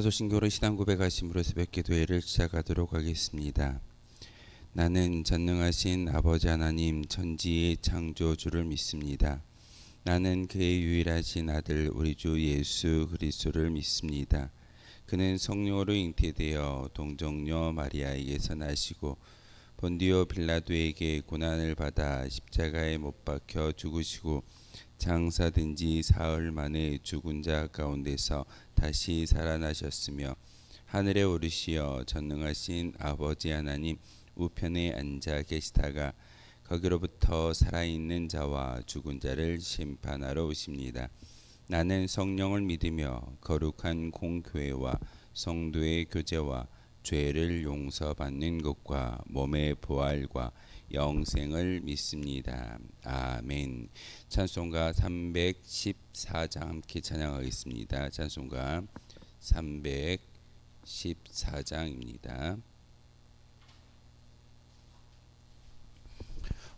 사도신교로 신앙 고백하심으로 새벽 기도회를 시작하도록 하겠습니다. 나는 전능하신 아버지 하나님 천지의 창조주를 믿습니다. 나는 그의 유일하신 아들 우리 주 예수 그리스도를 믿습니다. 그는 성령으로 잉태되어 동정녀 마리아에게서 나시고 본디오 빌라도에게 고난을 받아 십자가에 못 박혀 죽으시고 장사된 지 사흘 만에 죽은 자 가운데서 다시 살아나셨으며 하늘에 오르시어 전능하신 아버지 하나님 우편에 앉아 계시다가 거기로부터 살아있는 자와 죽은 자를 심판하러 오십니다. 나는 성령을 믿으며 거룩한 공교회와 성도의 교제와 죄를 용서받는 것과 몸의 부활과 영생을 믿습니다. 아멘. 찬송가 314장 함께 찬양하겠습니다. 찬송가 314장입니다.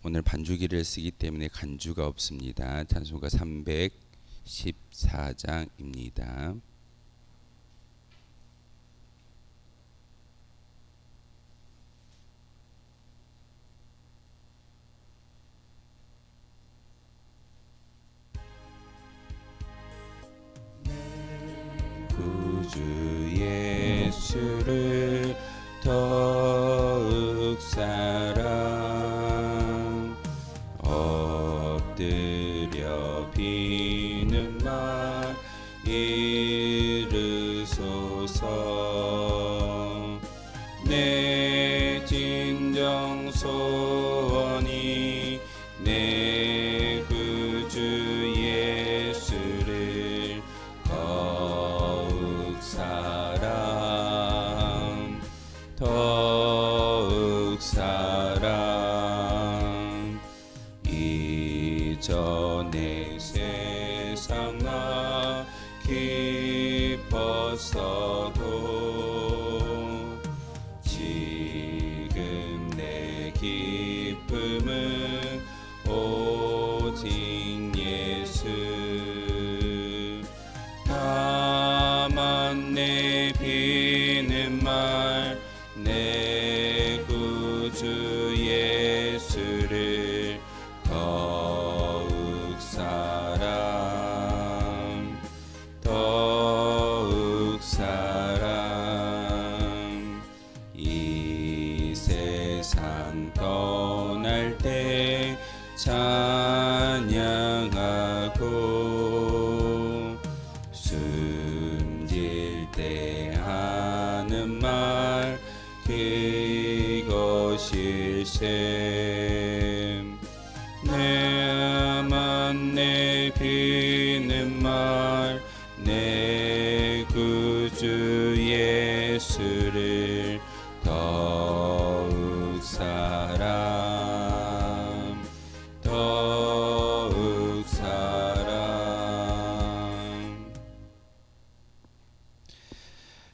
오늘 반주기를 쓰기 때문에 간주가 없습니다. 찬송가 314장입니다. 구주 예수를 더욱 사랑 엎드려 비는 말 이르소서. 내 진정 소원이 내 구주 예수를 더욱 사랑 이전에 세상 나 기뻤어도 지금 내 기쁨은 오직 예수. 다만 내 비는 말 내 구주 예수를 더욱 사랑 이 세상 떠날 때 찬양하고 숨질 때 하는 말 그것일셈. 내만 내 비는 말 내 구주 예수를 더욱 사랑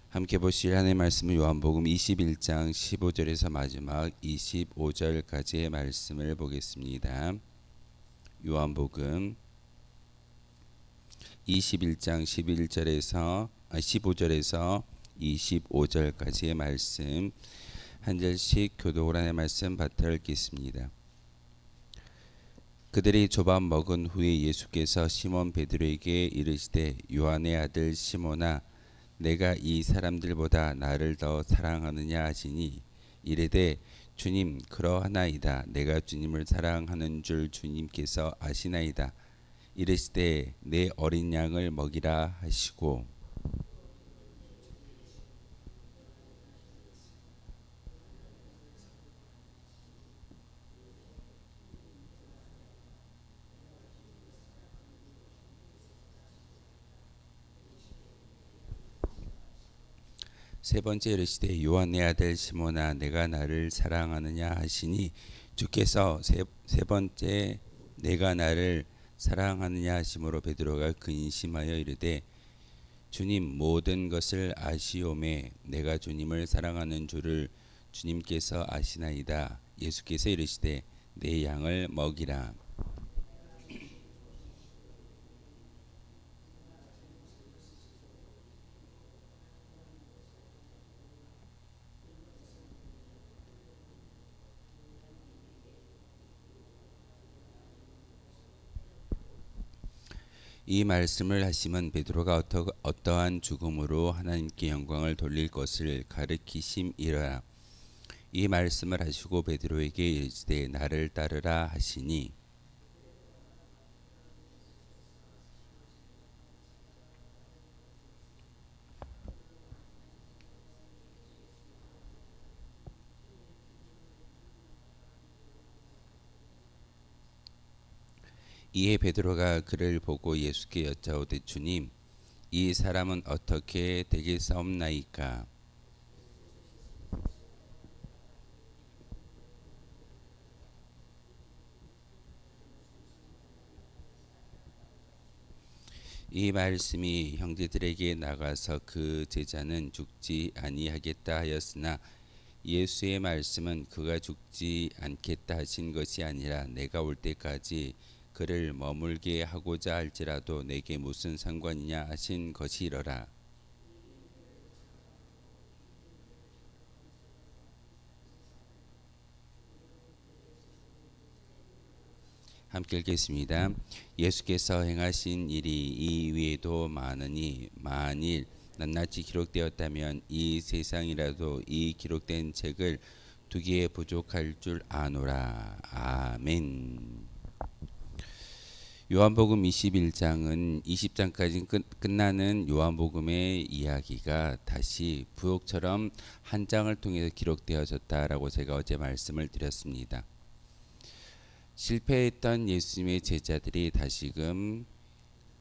함께 보실 하나님의 말씀은 요한복음 21장 15절에서 마지막 25절까지의 말씀을 보겠습니다. 요한복음 21장 15절에서 25절까지의 말씀 한 절씩 교독을 하나님의 말씀 받들어 읽겠습니다. 그들이 조밥 먹은 후에 예수께서 시몬 베드로에게 이르시되 요한의 아들 시몬아 내가 이 사람들보다 나를 더 사랑하느냐 하시니 이르되 주님 그러하나이다. 내가 주님을 사랑하는 줄 주님께서 아시나이다. 이르시되 내 어린 양을 먹이라 하시고 세 번째 이르시되 요한의 아들 시몬아 내가 나를 사랑하느냐 하시니 주께서 세 번째 내가 나를 사랑하느냐 하심으로 베드로가 근심하여 이르되 주님 모든 것을 아시오매 내가 주님을 사랑하는 줄을 주님께서 아시나이다. 예수께서 이르시되 내 양을 먹이라. 이 말씀을 하심은 베드로가 어떠한 죽음으로 하나님께 영광을 돌릴 것을 가르치심이라. 이 말씀을 하시고 베드로에게 이르시되 나를 따르라 하시니 이에 베드로가 그를 보고 예수께 여짜오되 주님 이 사람은 어떻게 되겠사옵나이까. 이 말씀이 형제들에게 나가서 그 제자는 죽지 아니하겠다 하였으나 예수의 말씀은 그가 죽지 않겠다 하신 것이 아니라 내가 올 때까지 그를 머물게 하고자 할지라도 내게 무슨 상관이냐 하신 것이러라. 함께 읽겠습니다. 예수께서 행하신 일이 이 위에도 많으니 만일 낱낱이 기록되었다면 이 세상이라도 이 기록된 책을 두기에 부족할 줄 아노라. 아멘. 요한복음 21장은 20장까지 끝나는 요한복음의 이야기가 다시 부록처럼 한 장을 통해서 기록되어졌다라고 제가 어제 말씀을 드렸습니다. 실패했던 예수님의 제자들이 다시금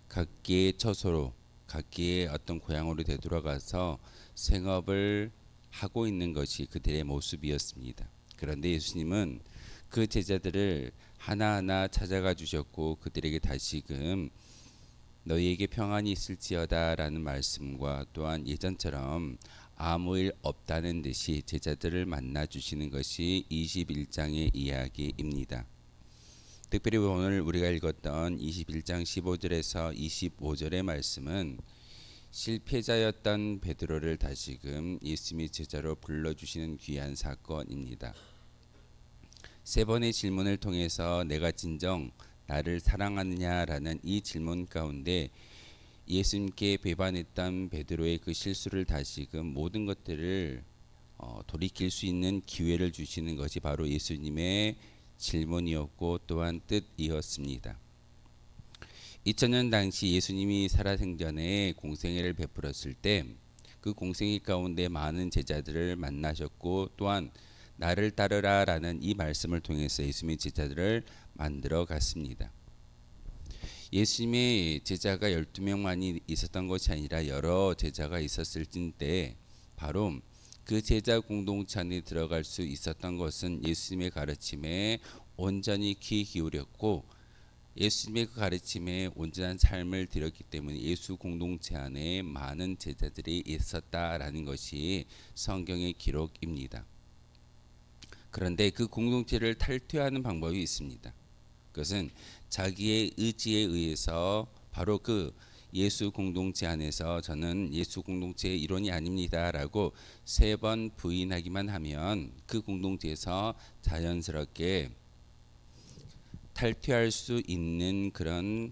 각기의 처소로 각기의 어떤 고향으로 되돌아가서 생업을 하고 있는 것이 그들의 모습이었습니다. 그런데 예수님은 그 제자들을 하나하나 찾아가 주셨고 그들에게 다시금 너희에게 평안이 있을지어다 라는 말씀과 또한 예전처럼 아무 일 없다는 듯이 제자들을 만나 주시는 것이 21장의 이야기입니다. 특별히 오늘 우리가 읽었던 21장 15절에서 25절의 말씀은 실패자였던 베드로를 다시금 예수님의 제자로 불러주시는 귀한 사건입니다. 세 번의 질문을 통해서 내가 진정 나를 사랑하느냐라는 이 질문 가운데 예수님께 배반했던 베드로의 그 실수를 다시금 모든 것들을 돌이킬 수 있는 기회를 주시는 것이 바로 예수님의 질문이었고 또한 뜻이었습니다. 2000년 당시 예수님이 살아생전에 공생애를 베풀었을 때 그 공생애 가운데 많은 제자들을 만나셨고 또한 나를 따르라 라는 이 말씀을 통해서 예수님의 제자들을 만들어 갔습니다. 예수님의 제자가 12명만이 있었던 것이 아니라 여러 제자가 있었을 때 바로 그 제자 공동체 안에 들어갈 수 있었던 것은 예수님의 가르침에 온전히 귀 기울였고 예수님의 그 가르침에 온전한 삶을 드렸기 때문에 예수 공동체 안에 많은 제자들이 있었다라는 것이 성경의 기록입니다. 그런데 그 공동체를 탈퇴하는 방법이 있습니다. 그것은 자기의 의지에 의해서 바로 그 예수 공동체 안에서 저는 예수 공동체의 일원이 아닙니다라고 3번 부인하기만 하면 그 공동체에서 자연스럽게 탈퇴할 수 있는 그런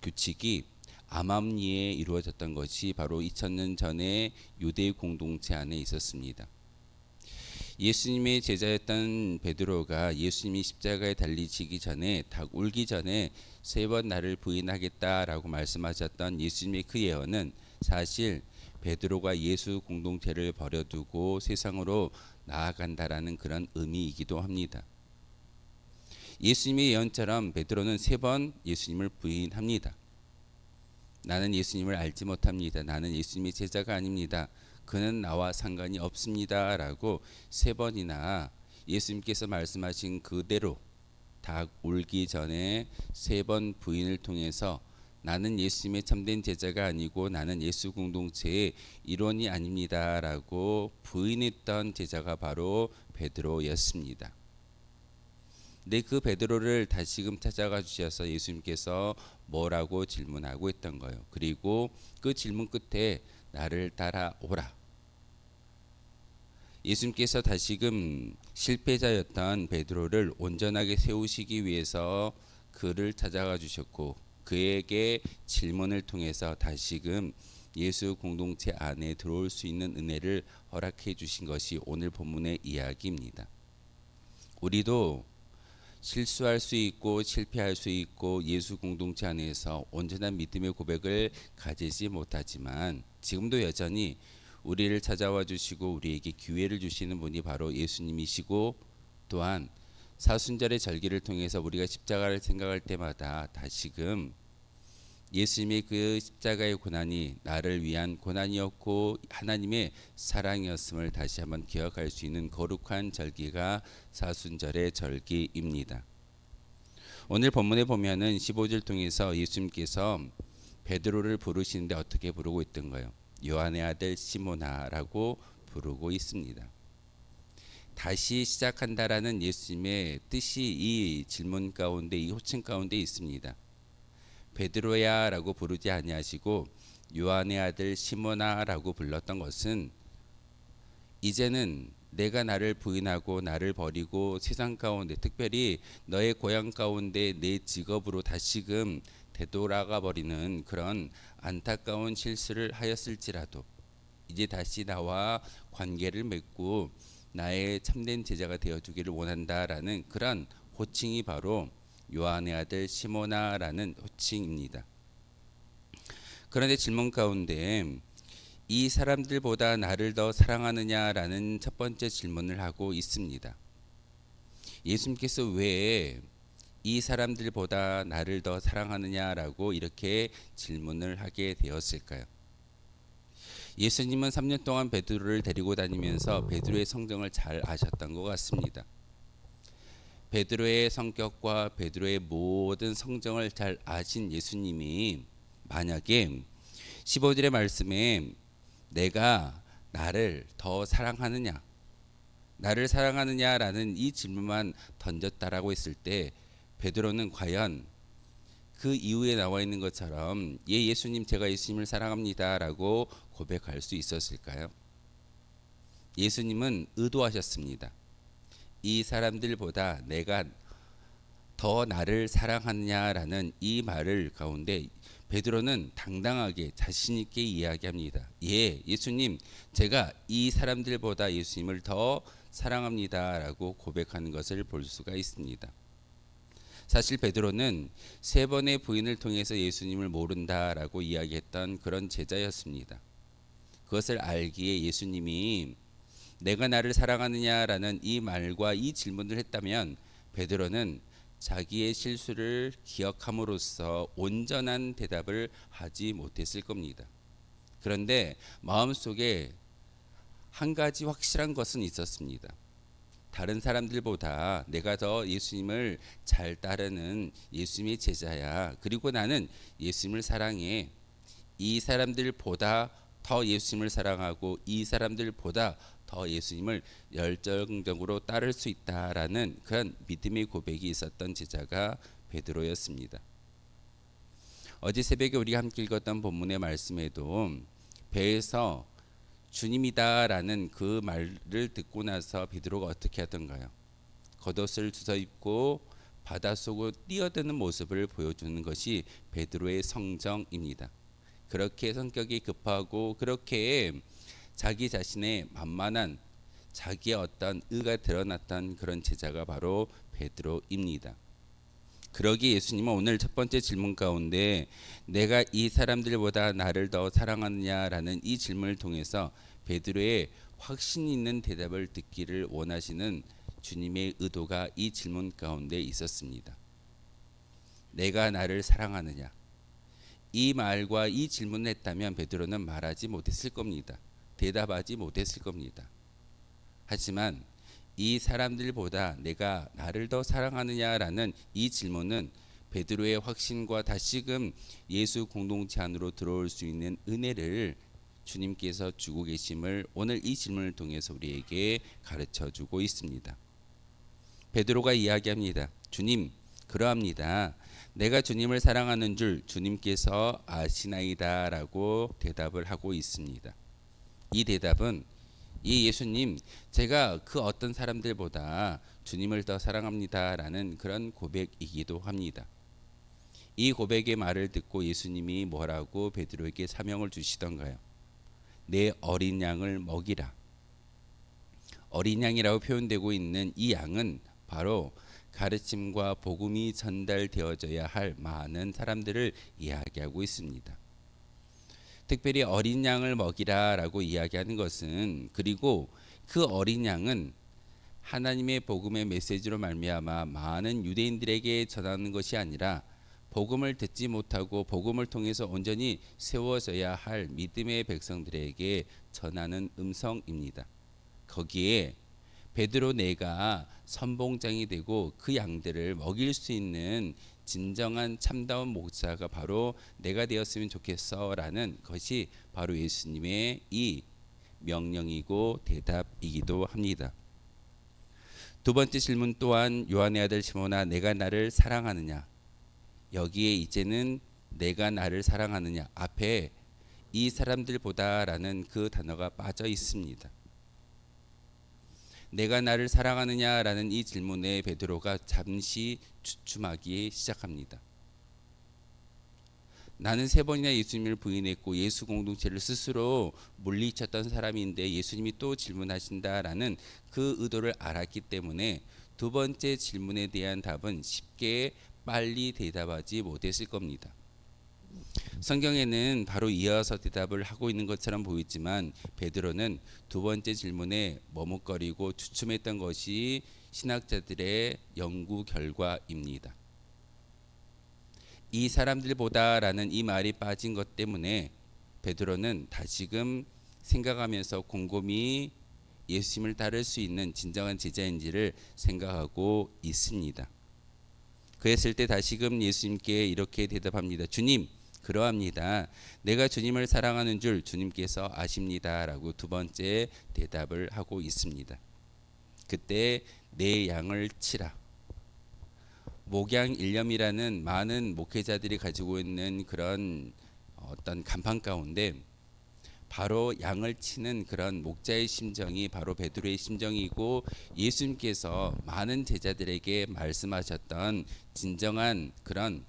규칙이 암암리에 이루어졌던 것이 바로 2000년 전에 유대 공동체 안에 있었습니다. 예수님의 제자였던 베드로가 예수님이 십자가에 달리시기 전에 닭 울기 전에 3번 나를 부인하겠다라고 말씀하셨던 예수님의 그 예언은 사실 베드로가 예수 공동체를 버려두고 세상으로 나아간다라는 그런 의미이기도 합니다. 예수님의 예언처럼 베드로는 3번 예수님을 부인합니다. 나는 예수님을 알지 못합니다. 나는 예수님의 제자가 아닙니다. 그는 나와 상관이 없습니다. 라고 3번이나 예수님께서 말씀하신 그대로 닭 울기 전에 3번 부인을 통해서 나는 예수님의 참된 제자가 아니고 나는 예수 공동체의 일원이 아닙니다. 라고 부인했던 제자가 바로 베드로였습니다. 근데 그 베드로를 다시금 찾아가 주셔서 예수님께서 뭐라고 질문하고 있던 거예요. 그리고 그 질문 끝에 나를 따라오라. 예수님께서 다시금 실패자였던 베드로를 온전하게 세우시기 위해서 그를 찾아가 주셨고 그에게 질문을 통해서 다시금 예수 공동체 안에 들어올 수 있는 은혜를 허락해 주신 것이 오늘 본문의 이야기입니다. 우리도 실수할 수 있고 실패할 수 있고 예수 공동체 안에서 온전한 믿음의 고백을 가지지 못하지만 지금도 여전히 우리를 찾아와 주시고 우리에게 기회를 주시는 분이 바로 예수님이시고, 또한 사순절의 절기를 통해서 우리가 십자가를 생각할 때마다 다시금 예수님의 그 십자가의 고난이 나를 위한 고난이었고 하나님의 사랑이었음을 다시 한번 기억할 수 있는 거룩한 절기가 사순절의 절기입니다. 오늘 본문에 보면은 15절 통해서 예수님께서 베드로를 부르시는데 어떻게 부르고 있던가요? 요한의 아들 시몬아라고 부르고 있습니다. 다시 시작한다라는 예수님의 뜻이 이 질문 가운데, 이 호칭 가운데 있습니다. 베드로야라고 부르지 아니하시고 요한의 아들 시몬아라고 불렀던 것은, 이제는 내가 나를 부인하고 나를 버리고 세상 가운데, 특별히 너의 고향 가운데 내 직업으로 다시금 되돌아가 버리는 그런 안타까운 실수를 하였을지라도 이제 다시 나와 관계를 맺고 나의 참된 제자가 되어주기를 원한다라는 그런 호칭이 바로 요한의 아들 시몬아라는 호칭입니다. 그런데 질문 가운데 이 사람들보다 나를 더 사랑하느냐라는 첫 번째 질문을 하고 있습니다. 예수님께서 왜 이 사람들보다 나를 더 사랑하느냐라고 이렇게 질문을 하게 되었을까요? 예수님은 3년 동안 베드로를 데리고 다니면서 베드로의 성정을 잘 아셨던 것 같습니다. 베드로의 성격과 베드로의 모든 성정을 잘 아신 예수님이 만약에 15절의 말씀에 내가 나를 더 사랑하느냐, 나를 사랑하느냐라는 이 질문만 던졌다라고 했을 때 베드로는 과연 그 이후에 나와 있는 것처럼 예, 예수님, 제가 예수님을 사랑합니다라고 고백할 수 있었을까요? 예수님은 의도하셨습니다. 이 사람들보다 내가 더 나를 사랑하느냐라는 이 말을 가운데 베드로는 당당하게 자신 있게 이야기합니다. 예, 예수님, 제가 이 사람들보다 예수님을 더 사랑합니다라고 고백하는 것을 볼 수가 있습니다. 사실 베드로는 3번의 부인을 통해서 예수님을 모른다라고 이야기했던 그런 제자였습니다. 그것을 알기에 예수님이 내가 나를 사랑하느냐라는 이 말과 이 질문을 했다면 베드로는 자기의 실수를 기억함으로써 온전한 대답을 하지 못했을 겁니다. 그런데 마음속에 한 가지 확실한 것은 있었습니다. 다른 사람들보다 내가 더 예수님을 잘 따르는 예수님의 제자야. 그리고 나는 예수님을 사랑해. 이 사람들보다 더 예수님을 사랑하고 이 사람들보다 더 예수님을 열정적으로 따를 수 있다라는 그런 믿음의 고백이 있었던 제자가 베드로였습니다. 어제 새벽에 우리가 함께 읽었던 본문의 말씀에도 배에서 주님이다라는 그 말을 듣고 나서 베드로가 어떻게 하던가요? 겉옷을 주워입고 바닷속으로 뛰어드는 모습을 보여주는 것이 베드로의 성정입니다. 그렇게 성격이 급하고 그렇게 자기 자신의 만만한 자기의 어떤 의가 드러났던 그런 제자가 바로 베드로입니다. 그러기에 예수님은 오늘 첫 번째 질문 가운데 내가 이 사람들보다 나를 더 사랑하느냐라는 이 질문을 통해서 베드로의 확신 있는 대답을 듣기를 원하시는 주님의 의도가 이 질문 가운데 있었습니다. 내가 나를 사랑하느냐, 이 말과 이 질문을 했다면 베드로는 말하지 못했을 겁니다. 대답하지 못했을 겁니다. 하지만 이 사람들보다 내가 나를 더 사랑하느냐라는 이 질문은 베드로의 확신과 다시금 예수 공동체 안으로 들어올 수 있는 은혜를 주님께서 주고 계심을 오늘 이 질문을 통해서 우리에게 가르쳐 주고 있습니다. 베드로가 이야기합니다. 주님, 그러합니다. 내가 주님을 사랑하는 줄 주님께서 아시나이다 라고 대답을 하고 있습니다. 이 대답은 이 예수님, 제가 그 어떤 사람들보다 주님을 더 사랑합니다 라는 그런 고백이기도 합니다. 이 고백의 말을 듣고 예수님이 뭐라고 베드로에게 사명을 주시던가요? 내 어린 양을 먹이라. 어린 양이라고 표현되고 있는 이 양은 바로 가르침과 복음이 전달되어져야 할 많은 사람들을 이야기하고 있습니다. 특별히 어린 양을 먹이라라고 이야기하는 것은, 그리고 그 어린 양은 하나님의 복음의 메시지로 말미암아 많은 유대인들에게 전하는 것이 아니라 복음을 듣지 못하고 복음을 통해서 온전히 세워져야 할 믿음의 백성들에게 전하는 음성입니다. 거기에 베드로 내가 선봉장이 되고 그 양들을 먹일 수 있는 진정한 참다운 목자가 바로 내가 되었으면 좋겠어라는 것이 바로 예수님의 이 명령이고 대답이기도 합니다. 두 번째 질문 또한 요한의 아들 시몬아 내가 나를 사랑하느냐. 여기에 이제는 내가 나를 사랑하느냐 앞에 이 사람들보다라는 그 단어가 빠져 있습니다. 내가 나를 사랑하느냐라는 이 질문에 베드로가 잠시 주춤하기 시작합니다. 나는 3번이나 예수님을 부인했고 예수 공동체를 스스로 물리쳤던 사람인데 예수님이 또 질문하신다라는 그 의도를 알았기 때문에 두 번째 질문에 대한 답은 쉽게 빨리 대답하지 못했을 겁니다. 성경에는 바로 이어서 대답을 하고 있는 것처럼 보이지만 베드로는 두 번째 질문에 머뭇거리고 주춤했던 것이 신학자들의 연구 결과입니다. 이 사람들보다라는 이 말이 빠진 것 때문에 베드로는 다시금 생각하면서 곰곰이 예수님을 따를 수 있는 진정한 제자인지를 생각하고 있습니다. 그랬을 때 다시금 예수님께 이렇게 대답합니다. 주님, 그러합니다. 내가 주님을 사랑하는 줄 주님께서 아십니다. 라고 두 번째 대답을 하고 있습니다. 그때 내 양을 치라. 목양일념이라는 많은 목회자들이 가지고 있는 그런 어떤 간판 가운데 바로 양을 치는 그런 목자의 심정이 바로 베드로의 심정이고 예수님께서 많은 제자들에게 말씀하셨던 진정한 그런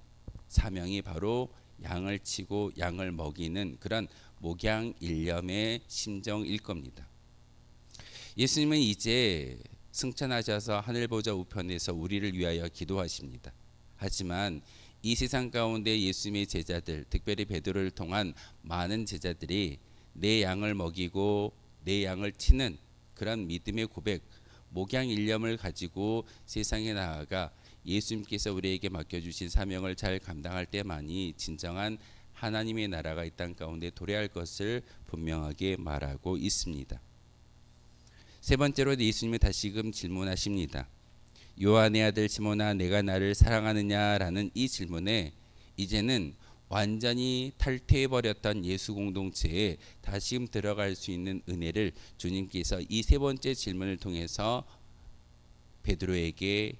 사명이 바로 양을 치고 양을 먹이는 그런 목양일념의 심정일 겁니다. 예수님은 이제 승천하셔서 하늘보좌 우편에서 우리를 위하여 기도하십니다. 하지만 이 세상 가운데 예수님의 제자들, 특별히 베드로를 통한 많은 제자들이 내 양을 먹이고 내 양을 치는 그런 믿음의 고백, 목양일념을 가지고 세상에 나아가 예수님께서 우리에게 맡겨주신 사명을 잘 감당할 때만이 진정한 하나님의 나라가 이 땅 가운데 도래할 것을 분명하게 말하고 있습니다. 세 번째로 예수님이 다시금 질문하십니다. 요한의 아들 시몬아 내가 나를 사랑하느냐라는 이 질문에 이제는 완전히 탈퇴해버렸던 예수 공동체에 다시금 들어갈 수 있는 은혜를 주님께서 이 세 번째 질문을 통해서 베드로에게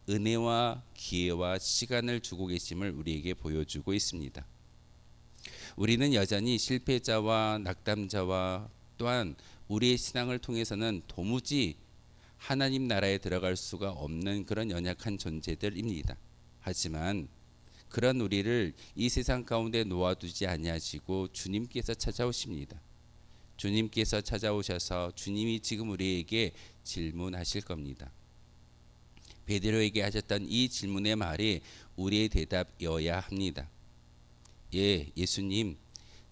은혜와 기회와 시간을 주고 계심을 우리에게 보여주고 있습니다. 우리는 여전히 실패자와 낙담자와 또한 우리의 신앙을 통해서는 도무지 하나님 나라에 들어갈 수가 없는 그런 연약한 존재들입니다. 하지만 그런 우리를 이 세상 가운데 놓아두지 아니하시고 주님께서 찾아오십니다. 주님께서 찾아오셔서 주님이 지금 우리에게 질문하실 겁니다. 베드로에게 하셨던 이 질문의 말이 우리의 대답이어야 합니다. 예, 예수님,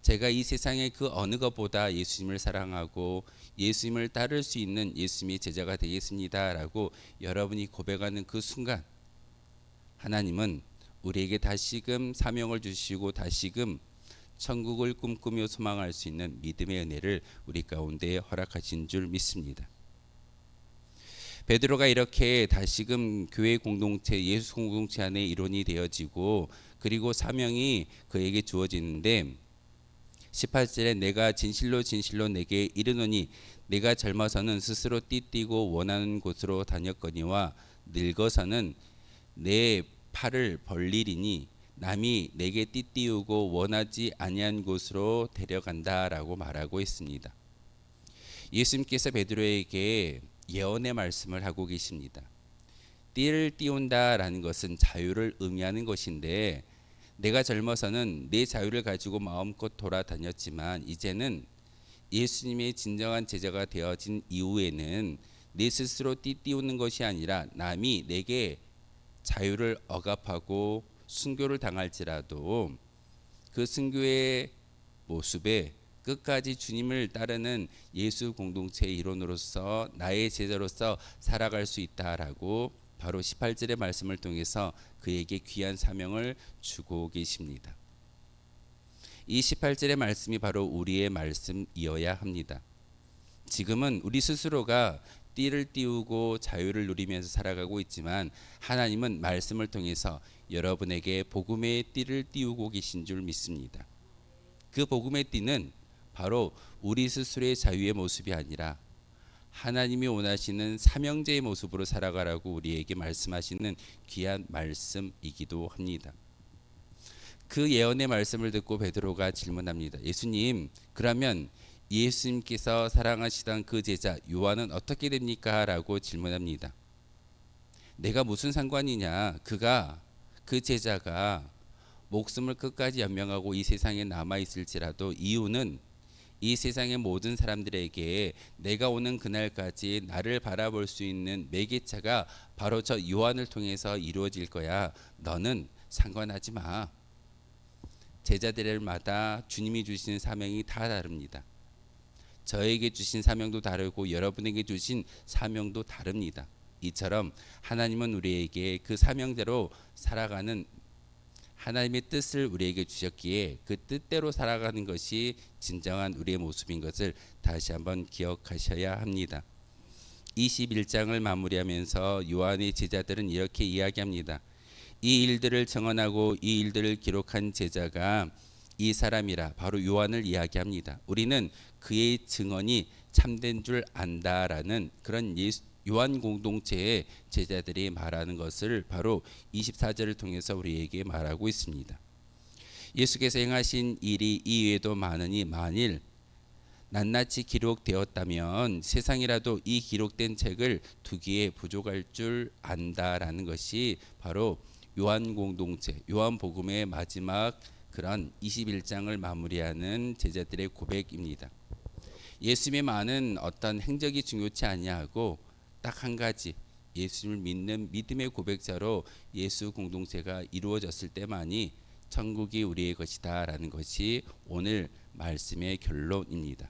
제가 이 세상의 그 어느 것보다 예수님을 사랑하고 예수님을 따를 수 있는 예수님의 제자가 되겠습니다. 라고 여러분이 고백하는 그 순간 하나님은 우리에게 다시금 사명을 주시고 다시금 천국을 꿈꾸며 소망할 수 있는 믿음의 은혜를 우리 가운데 허락하신 줄 믿습니다. 베드로가 이렇게 다시금 교회 공동체, 예수 공동체 안에 일원이 되어지고 그리고 사명이 그에게 주어지는데 18절에 내가 진실로 진실로 내게 이르노니 내가 젊어서는 스스로 띠띠고 원하는 곳으로 다녔거니와 늙어서는 내 팔을 벌리리니 남이 내게 띠띠우고 원하지 아니한 곳으로 데려간다라고 말하고 있습니다. 예수님께서 베드로에게 예언의 말씀을 하고 계십니다. 띠를 띄운다라는 것은 자유를 의미하는 것인데 내가 젊어서는 내 자유를 가지고 마음껏 돌아다녔지만 이제는 예수님의 진정한 제자가 되어진 이후에는 내 스스로 띠띠우는 것이 아니라 남이 내게 자유를 억압하고 순교를 당할지라도 그 순교의 모습에 끝까지 주님을 따르는 예수 공동체의 일원으로서 나의 제자로서 살아갈 수 있다라고 바로 18절의 말씀을 통해서 그에게 귀한 사명을 주고 계십니다. 이 18절의 말씀이 바로 우리의 말씀이어야 합니다. 지금은 우리 스스로가 띠를 띠우고 자유를 누리면서 살아가고 있지만 하나님은 말씀을 통해서 여러분에게 복음의 띠를 띠우고 계신 줄 믿습니다. 그 복음의 띠는 바로 우리 스스로의 자유의 모습이 아니라 하나님이 원하시는 사명제의 모습으로 살아가라고 우리에게 말씀하시는 귀한 말씀이기도 합니다. 그 예언의 말씀을 듣고 베드로가 질문합니다. 예수님, 그러면 예수님께서 사랑하시던 그 제자 요한은 어떻게 됩니까? 라고 질문합니다. 내가 무슨 상관이냐? 그 제자가 목숨을 끝까지 연명하고 이 세상에 남아있을지라도 이유는 이 세상의 모든 사람들에게 내가 오는 그날까지 나를 바라볼 수 있는 매개체가 바로 저 요한을 통해서 이루어질 거야. 너는 상관하지 마. 제자들마다 주님이 주시는 사명이 다 다릅니다. 저에게 주신 사명도 다르고 여러분에게 주신 사명도 다릅니다. 이처럼 하나님은 우리에게 그 사명대로 살아가는 하나님의 뜻을 우리에게 주셨기에 그 뜻대로 살아가는 것이 진정한 우리의 모습인 것을 다시 한번 기억하셔야 합니다. 21장을 마무리하면서 요한의 제자들은 이렇게 이야기합니다. 이 일들을 증언하고 이 일들을 기록한 제자가 이 사람이라 바로 요한을 이야기합니다. 우리는 그의 증언이 참된 줄 안다라는 그런 요한 공동체의 제자들이 말하는 것을 바로 24절을 통해서 우리에게 말하고 있습니다. 예수께서 행하신 일이 이외에도 많으니 만일 낱낱이 기록되었다면 세상이라도 이 기록된 책을 두기에 부족할 줄 안다라는 것이 바로 요한 공동체, 요한 복음의 마지막 그런 21장을 마무리하는 제자들의 고백입니다. 예수님의 많은 어떤 행적이 중요치 아니하고 딱 한 가지 예수님을 믿는 믿음의 고백자로 예수 공동체가 이루어졌을 때만이 천국이 우리의 것이다라는 것이 오늘 말씀의 결론입니다.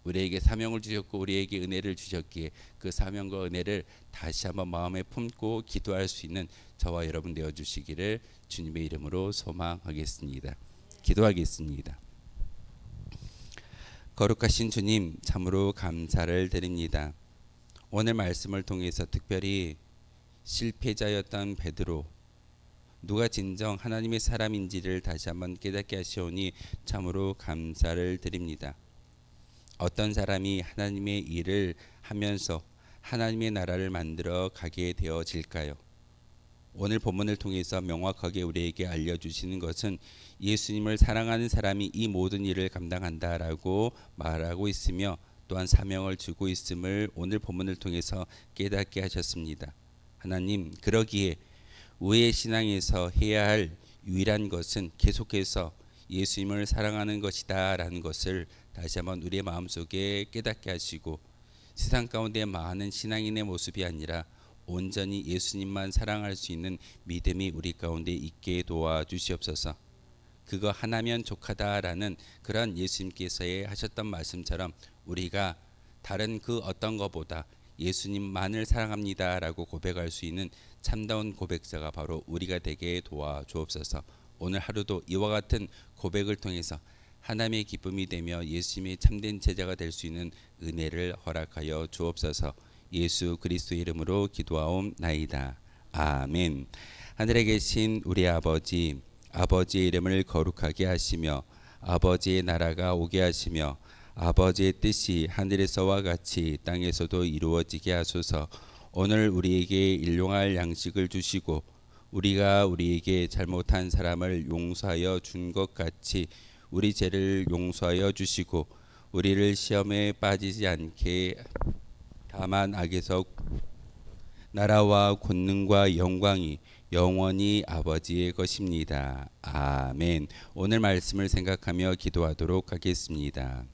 우리에게 사명을 주셨고 우리에게 은혜를 주셨기에 그 사명과 은혜를 다시 한번 마음에 품고 기도할 수 있는 저와 여러분 되어 주시기를 주님의 이름으로 소망하겠습니다. 기도하겠습니다. 거룩하신 주님, 참으로 감사를 드립니다. 오늘 말씀을 통해서 특별히 실패자였던 베드로, 누가 진정 하나님의 사람인지를 다시 한번 깨닫게 하시오니 참으로 감사를 드립니다. 어떤 사람이 하나님의 일을 하면서 하나님의 나라를 만들어 가게 되어질까요? 오늘 본문을 통해서 명확하게 우리에게 알려주시는 것은 예수님을 사랑하는 사람이 이 모든 일을 감당한다라고 말하고 있으며 또한 사명을 주고 있음을 오늘 본문을 통해서 깨닫게 하셨습니다. 하나님, 그러기에 우리의 신앙에서 해야 할 유일한 것은 계속해서 예수님을 사랑하는 것이다 라는 것을 다시 한번 우리의 마음속에 깨닫게 하시고 세상 가운데 많은 신앙인의 모습이 아니라 온전히 예수님만 사랑할 수 있는 믿음이 우리 가운데 있게 도와주시옵소서. 그거 하나면 족하다라는 그런 예수님께서의 하셨던 말씀처럼 우리가 다른 그 어떤 것보다 예수님만을 사랑합니다라고 고백할 수 있는 참다운 고백자가 바로 우리가 되게 도와주옵소서. 오늘 하루도 이와 같은 고백을 통해서 하나님의 기쁨이 되며 예수님의 참된 제자가 될 수 있는 은혜를 허락하여 주옵소서. 예수 그리스도의 이름으로 기도하옵나이다. 아멘. 하늘에 계신 우리 아버지, 아버지의 이름을 거룩하게 하시며 아버지의 나라가 오게 하시며 아버지의 뜻이 하늘에서와 같이 땅에서도 이루어지게 하소서. 오늘 우리에게 일용할 양식을 주시고 우리가 우리에게 잘못한 사람을 용서하여 준 것 같이 우리 죄를 용서하여 주시고 우리를 시험에 빠지지 않게 다만 악에서 나라와 권능과 영광이 영원히 아버지의 것입니다. 아멘. 오늘 말씀을 생각하며 기도하도록 하겠습니다.